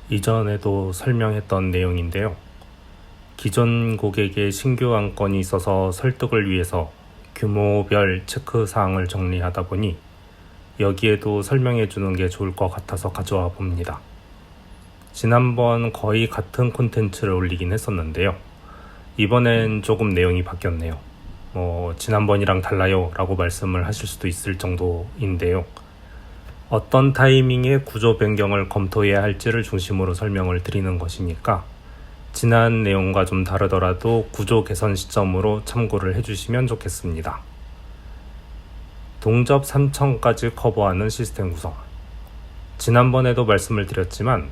이전에도 설명했던 내용인데요. 기존 고객의 신규 안건이 있어서 설득을 위해서 규모별 체크사항을 정리하다 보니 여기에도 설명해 주는 게 좋을 것 같아서 가져와 봅니다. 지난번 거의 같은 콘텐츠를 올리긴 했었는데요. 이번엔 조금 내용이 바뀌었네요. 지난번이랑 달라요 라고 말씀을 하실 수도 있을 정도인데요. 어떤 타이밍에 구조 변경을 검토해야 할지를 중심으로 설명을 드리는 것이니까 지난 내용과 좀 다르더라도 구조 개선 시점으로 참고를 해주시면 좋겠습니다. 동접 3,000까지 커버하는 시스템 구성. 지난번에도 말씀을 드렸지만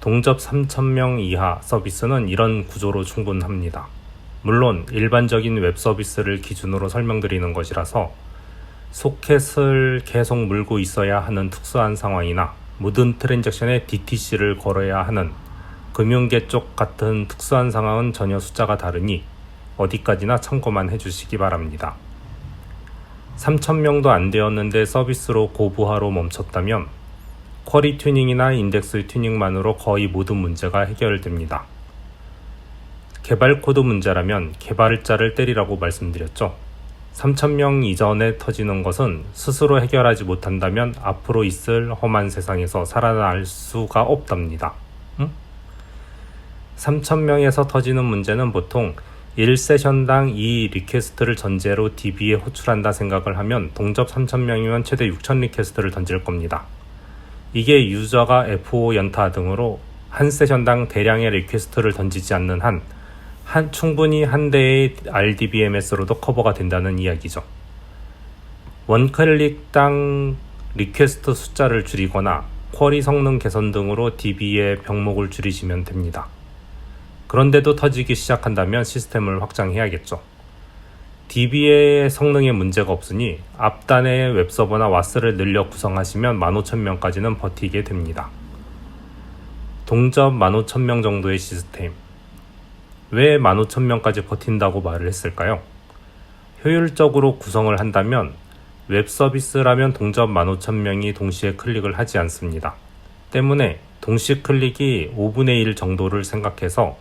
동접 3,000명 이하 서비스는 이런 구조로 충분합니다. 물론 일반적인 웹 서비스를 기준으로 설명드리는 것이라서 소켓을 계속 물고 있어야 하는 특수한 상황이나 모든 트랜잭션에 DTC를 걸어야 하는 금융계 쪽 같은 특수한 상황은 전혀 숫자가 다르니 어디까지나 참고만 해주시기 바랍니다. 3,000명도 안 되었는데 서비스로 고부하로 멈췄다면 쿼리 튜닝이나 인덱스 튜닝만으로 거의 모든 문제가 해결됩니다. 개발 코드 문제라면 개발자를 때리라고 말씀드렸죠. 3,000명 이전에 터지는 것은 스스로 해결하지 못한다면 앞으로 있을 험한 세상에서 살아날 수가 없답니다. 3,000명에서 터지는 문제는 보통 1세션당 2 리퀘스트를 전제로 DB에 호출한다 생각을 하면 동접 3,000명이면 최대 6,000 리퀘스트를 던질 겁니다. 이게 유저가 F5 연타 등으로 한 세션당 대량의 리퀘스트를 던지지 않는 한 충분히 한 대의 RDBMS로도 커버가 된다는 이야기죠. 원클릭당 리퀘스트 숫자를 줄이거나 쿼리 성능 개선 등으로 DB의 병목을 줄이시면 됩니다. 그런데도 터지기 시작한다면 시스템을 확장해야겠죠. DB의 성능에 문제가 없으니 앞단의 웹서버나 와스를 늘려 구성하시면 15,000명까지는 버티게 됩니다. 동접 15,000명 정도의 시스템. 왜 15,000명까지 버틴다고 말을 했을까요? 효율적으로 구성을 한다면 웹 서비스라면 동접 15,000명이 동시에 클릭을 하지 않습니다. 때문에 동시 클릭이 5분의 1 정도를 생각해서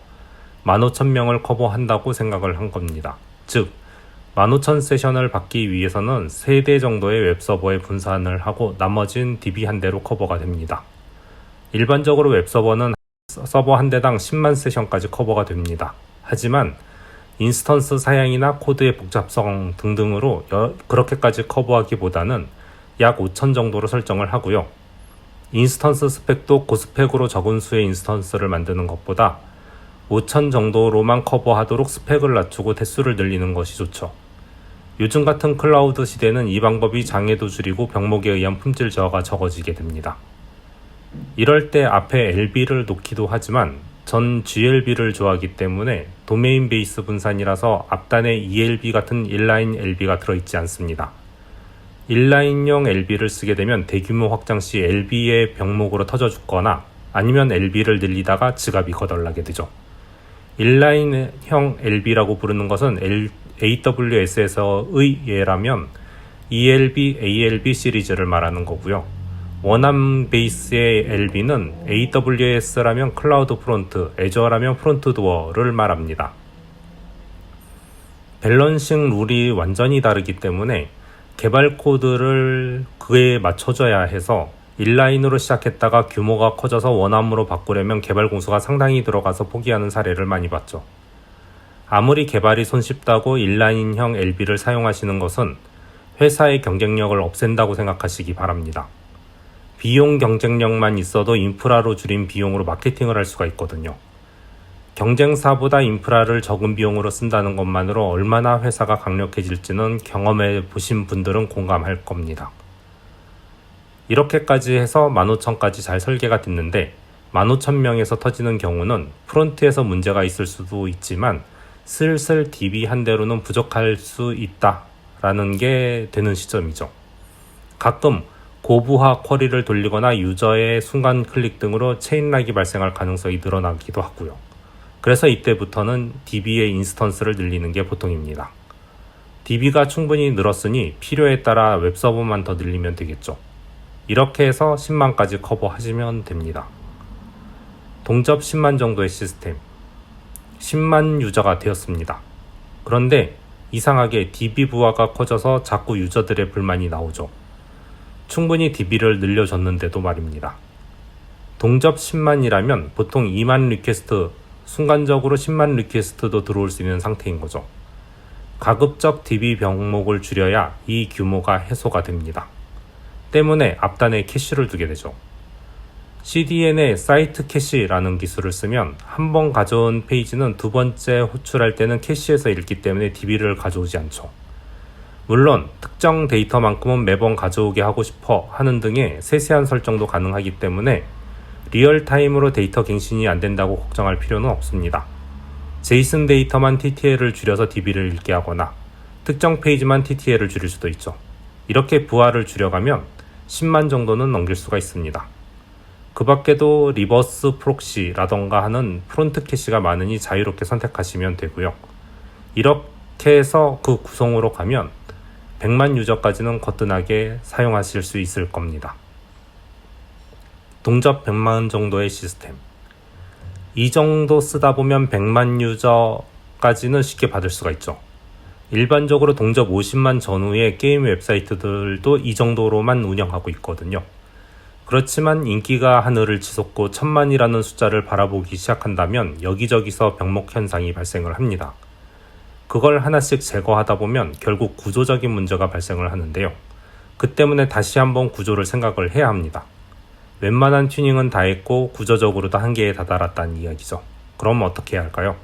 15,000명을 커버한다고 생각을 한 겁니다. 즉 15,000 세션을 받기 위해서는 3대 정도의 웹서버에 분산을 하고 나머진 DB 한 대로 커버가 됩니다. 일반적으로 웹서버는 서버 한 대당 10만 세션까지 커버가 됩니다. 하지만 인스턴스 사양이나 코드의 복잡성 등등으로 그렇게까지 커버하기보다는 약 5,000 정도로 설정을 하고요. 인스턴스 스펙도 고스펙으로 적은 수의 인스턴스를 만드는 것보다 5,000 정도로만 커버하도록 스펙을 낮추고 대수를 늘리는 것이 좋죠. 요즘 같은 클라우드 시대는 이 방법이 장애도 줄이고 병목에 의한 품질 저하가 적어지게 됩니다. 이럴 때 앞에 LB를 놓기도 하지만 전 GLB를 좋아하기 때문에 도메인 베이스 분산이라서 앞단에 ELB 같은 인라인 LB가 들어있지 않습니다. 인라인용 LB를 쓰게 되면 대규모 확장 시 LB의 병목으로 터져 죽거나 아니면 LB를 늘리다가 지갑이 거덜나게 되죠. 인라인형 LB라고 부르는 것은 AWS에서의 예라면 ELB, ALB 시리즈를 말하는 거고요. 원암 베이스의 LB는 AWS라면 클라우드 프론트, 애저라면 프론트 도어를 말합니다. 밸런싱 룰이 완전히 다르기 때문에 개발 코드를 그에 맞춰줘야 해서 인라인으로 시작했다가 규모가 커져서 원암으로 바꾸려면 개발 공수가 상당히 들어가서 포기하는 사례를 많이 봤죠. 아무리 개발이 손쉽다고 인라인형 LB를 사용하시는 것은 회사의 경쟁력을 없앤다고 생각하시기 바랍니다. 비용 경쟁력만 있어도 인프라로 줄인 비용으로 마케팅을 할 수가 있거든요. 경쟁사보다 인프라를 적은 비용으로 쓴다는 것만으로 얼마나 회사가 강력해질지는 경험해 보신 분들은 공감할 겁니다. 이렇게까지 해서 15,000까지 잘 설계가 됐는데 15,000명에서 터지는 경우는 프론트에서 문제가 있을 수도 있지만 슬슬 DB 한 대로는 부족할 수 있다라는 게 되는 시점이죠. 가끔 고부하 쿼리를 돌리거나 유저의 순간 클릭 등으로 체인락이 발생할 가능성이 늘어나기도 하고요. 그래서 이때부터는 DB의 인스턴스를 늘리는 게 보통입니다. DB가 충분히 늘었으니 필요에 따라 웹서버만 더 늘리면 되겠죠. 이렇게 해서 10만까지 커버하시면 됩니다. 동접 10만 정도의 시스템, 10만 유저가 되었습니다. 그런데 이상하게 DB 부하가 커져서 자꾸 유저들의 불만이 나오죠. 충분히 DB를 늘려줬는데도 말입니다. 동접 10만이라면 보통 2만 리퀘스트, 순간적으로 10만 리퀘스트도 들어올 수 있는 상태인 거죠. 가급적 DB 병목을 줄여야 이 규모가 해소가 됩니다. 때문에 앞단에 캐시를 두게 되죠. CDN에 사이트 캐시라는 기술을 쓰면 한 번 가져온 페이지는 두 번째 호출할 때는 캐시에서 읽기 때문에 DB를 가져오지 않죠. 물론 특정 데이터만큼은 매번 가져오게 하고 싶어 하는 등의 세세한 설정도 가능하기 때문에 리얼타임으로 데이터 갱신이 안 된다고 걱정할 필요는 없습니다. 제이슨 데이터만 TTL을 줄여서 DB를 읽게 하거나 특정 페이지만 TTL을 줄일 수도 있죠. 이렇게 부하를 줄여가면 10만 정도는 넘길 수가 있습니다. 그 밖에도 리버스 프록시라던가 하는 프론트 캐시가 많으니 자유롭게 선택하시면 되고요. 이렇게 해서 그 구성으로 가면 100만 유저까지는 거뜬하게 사용하실 수 있을 겁니다. 동접 100만 정도의 시스템. 이 정도 쓰다 보면 100만 유저까지는 쉽게 받을 수가 있죠. 일반적으로 동접 50만 전후의 게임 웹사이트들도 이 정도로만 운영하고 있거든요. 그렇지만 인기가 하늘을 치솟고 1000만이라는 숫자를 바라보기 시작한다면 여기저기서 병목 현상이 발생을 합니다. 그걸 하나씩 제거하다 보면 결국 구조적인 문제가 발생을 하는데요. 그 때문에 다시 한번 구조를 생각을 해야 합니다. 웬만한 튜닝은 다 했고 구조적으로도 한계에 다다랐다는 이야기죠. 그럼 어떻게 해야 할까요?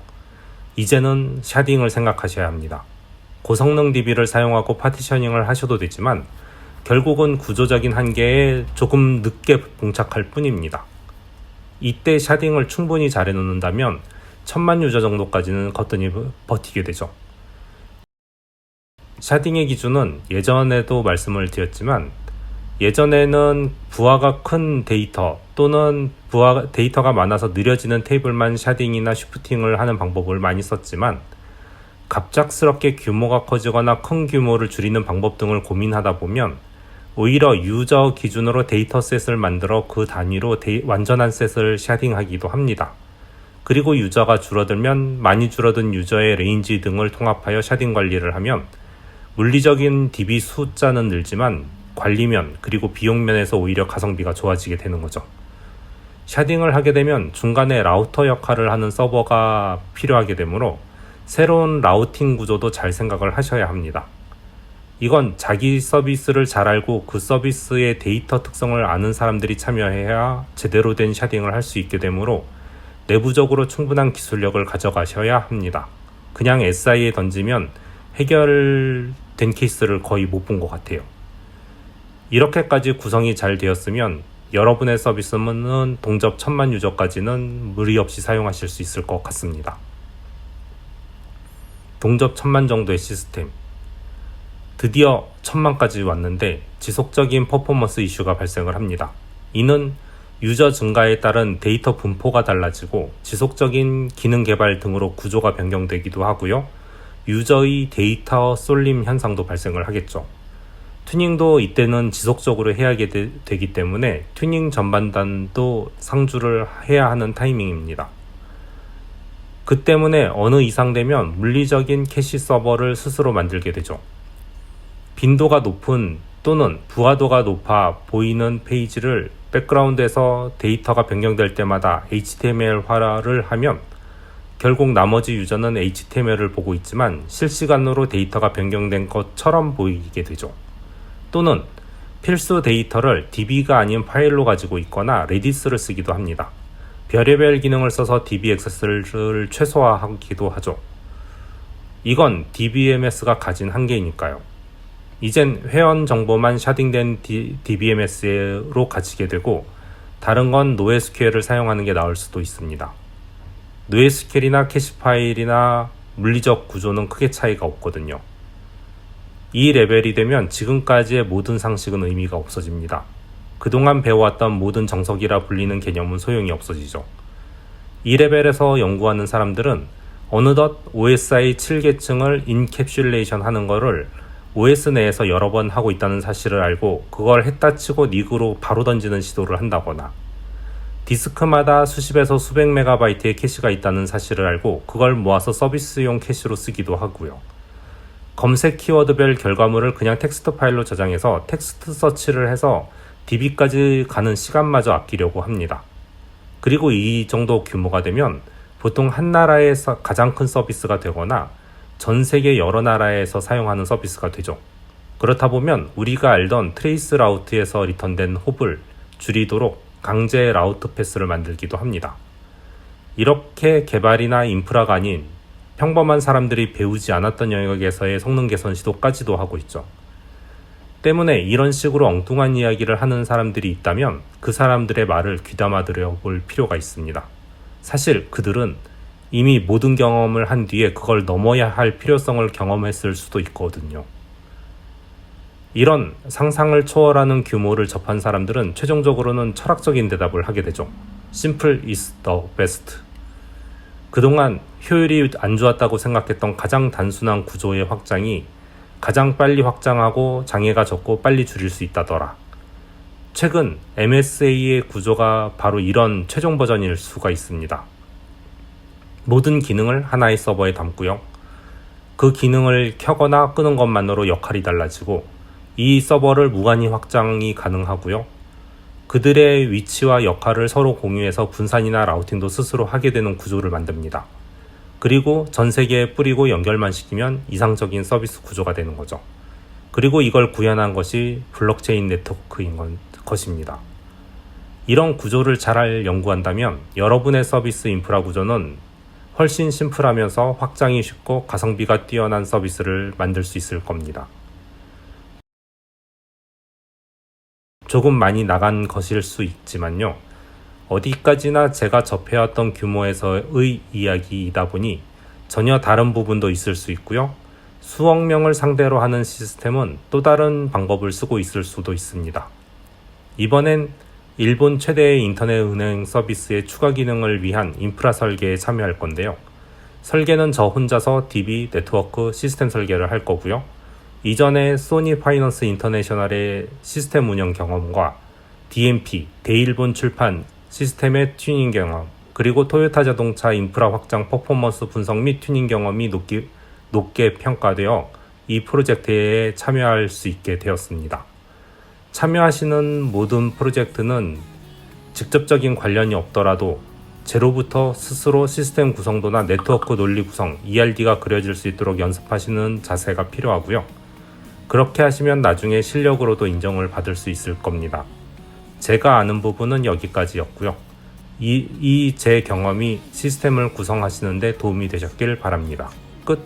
이제는 샤딩을 생각하셔야 합니다. 고성능 DB를 사용하고 파티셔닝을 하셔도 되지만 결국은 구조적인 한계에 조금 늦게 봉착할 뿐입니다. 이때 샤딩을 충분히 잘 해놓는다면 1000만 유저 정도까지는 거뜬히 버티게 되죠. 샤딩의 기준은 예전에도 말씀을 드렸지만 예전에는 부하가 큰 데이터 또는 데이터가 많아서 느려지는 테이블만 샤딩이나 쉬프팅을 하는 방법을 많이 썼지만 갑작스럽게 규모가 커지거나 큰 규모를 줄이는 방법 등을 고민하다 보면 오히려 유저 기준으로 데이터셋을 만들어 그 단위로 완전한 셋을 샤딩하기도 합니다. 그리고 유저가 줄어들면 많이 줄어든 유저의 레인지 등을 통합하여 샤딩 관리를 하면 물리적인 DB 숫자는 늘지만 관리면 그리고 비용면에서 오히려 가성비가 좋아지게 되는 거죠. 샤딩을 하게 되면 중간에 라우터 역할을 하는 서버가 필요하게 되므로 새로운 라우팅 구조도 잘 생각을 하셔야 합니다. 이건 자기 서비스를 잘 알고 그 서비스의 데이터 특성을 아는 사람들이 참여해야 제대로 된 샤딩을 할 수 있게 되므로 내부적으로 충분한 기술력을 가져가셔야 합니다. 그냥 SI에 던지면 해결된 케이스를 거의 못 본 것 같아요. 이렇게까지 구성이 잘 되었으면 여러분의 서비스는 동접 1000만 유저까지는 무리 없이 사용하실 수 있을 것 같습니다. 동접 1000만 정도의 시스템. 드디어 1000만까지 왔는데 지속적인 퍼포먼스 이슈가 발생을 합니다. 이는 유저 증가에 따른 데이터 분포가 달라지고 지속적인 기능 개발 등으로 구조가 변경되기도 하고요. 유저의 데이터 쏠림 현상도 발생을 하겠죠. 튜닝도 이때는 지속적으로 해야 하게 되기 때문에 튜닝 전반단도 상주를 해야 하는 타이밍입니다. 그 때문에 어느 이상 되면 물리적인 캐시 서버를 스스로 만들게 되죠. 빈도가 높은 또는 부하도가 높아 보이는 페이지를 백그라운드에서 데이터가 변경될 때마다 HTML화를 하면 결국 나머지 유저는 HTML을 보고 있지만 실시간으로 데이터가 변경된 것처럼 보이게 되죠. 또는 필수 데이터를 DB가 아닌 파일로 가지고 있거나 레디스를 쓰기도 합니다. 별의별 기능을 써서 DB 액세스를 최소화하기도 하죠. 이건 DBMS가 가진 한계이니까요. 이젠 회원 정보만 샤딩된 DBMS로 가지게 되고 다른 건 NoSQL을 사용하는 게 나을 수도 있습니다. NoSQL이나 캐시 파일이나 물리적 구조는 크게 차이가 없거든요. 이 레벨이 되면 지금까지의 모든 상식은 의미가 없어집니다. 그동안 배워왔던 모든 정석이라 불리는 개념은 소용이 없어지죠. 이 레벨에서 연구하는 사람들은 어느덧 OSI 7계층을 인캡슐레이션 하는 거를 OS 내에서 여러 번 하고 있다는 사실을 알고 그걸 했다 치고 닉으로 바로 던지는 시도를 한다거나 디스크마다 수십에서 수백 메가바이트의 캐시가 있다는 사실을 알고 그걸 모아서 서비스용 캐시로 쓰기도 하고요. 검색 키워드별 결과물을 그냥 텍스트 파일로 저장해서 텍스트 서치를 해서 DB까지 가는 시간마저 아끼려고 합니다. 그리고 이 정도 규모가 되면 보통 한 나라에서 가장 큰 서비스가 되거나 전 세계 여러 나라에서 사용하는 서비스가 되죠. 그렇다 보면 우리가 알던 트레이스 라우트에서 리턴된 홉을 줄이도록 강제 라우트 패스를 만들기도 합니다. 이렇게 개발이나 인프라가 아닌 평범한 사람들이 배우지 않았던 영역에서의 성능 개선 시도까지도 하고 있죠. 때문에 이런 식으로 엉뚱한 이야기를 하는 사람들이 있다면 그 사람들의 말을 귀담아 들어볼 필요가 있습니다. 사실 그들은 이미 모든 경험을 한 뒤에 그걸 넘어야 할 필요성을 경험했을 수도 있거든요. 이런 상상을 초월하는 규모를 접한 사람들은 최종적으로는 철학적인 대답을 하게 되죠. Simple is the best. 그동안 효율이 안 좋았다고 생각했던 가장 단순한 구조의 확장이 가장 빨리 확장하고 장애가 적고 빨리 줄일 수 있다더라. 최근 MSA의 구조가 바로 이런 최종 버전일 수가 있습니다. 모든 기능을 하나의 서버에 담고요. 그 기능을 켜거나 끄는 것만으로 역할이 달라지고 이 서버를 무한히 확장이 가능하고요. 그들의 위치와 역할을 서로 공유해서 분산이나 라우팅도 스스로 하게 되는 구조를 만듭니다. 그리고 전 세계에 뿌리고 연결만 시키면 이상적인 서비스 구조가 되는 거죠. 그리고 이걸 구현한 것이 블록체인 네트워크인 것입니다. 이런 구조를 잘 연구한다면 여러분의 서비스 인프라 구조는 훨씬 심플하면서 확장이 쉽고 가성비가 뛰어난 서비스를 만들 수 있을 겁니다. 조금 많이 나간 것일 수 있지만요. 어디까지나 제가 접해왔던 규모에서의 이야기이다 보니 전혀 다른 부분도 있을 수 있고요. 수억 명을 상대로 하는 시스템은 또 다른 방법을 쓰고 있을 수도 있습니다. 이번엔 일본 최대의 인터넷 은행 서비스의 추가 기능을 위한 인프라 설계에 참여할 건데요. 설계는 저 혼자서 DB, 네트워크, 시스템 설계를 할 거고요. 이전에 소니 파이낸스 인터내셔널의 시스템 운영 경험과 DMP, 대일본 출판 시스템의 튜닝 경험, 그리고 토요타 자동차 인프라 확장 퍼포먼스 분석 및 튜닝 경험이 높게 평가되어 이 프로젝트에 참여할 수 있게 되었습니다. 참여하시는 모든 프로젝트는 직접적인 관련이 없더라도 제로부터 스스로 시스템 구성도나 네트워크 논리 구성, ERD가 그려질 수 있도록 연습하시는 자세가 필요하고요. 그렇게 하시면 나중에 실력으로도 인정을 받을 수 있을 겁니다. 제가 아는 부분은 여기까지였고요. 이 제 경험이 시스템을 구성하시는 데 도움이 되셨길 바랍니다. 끝!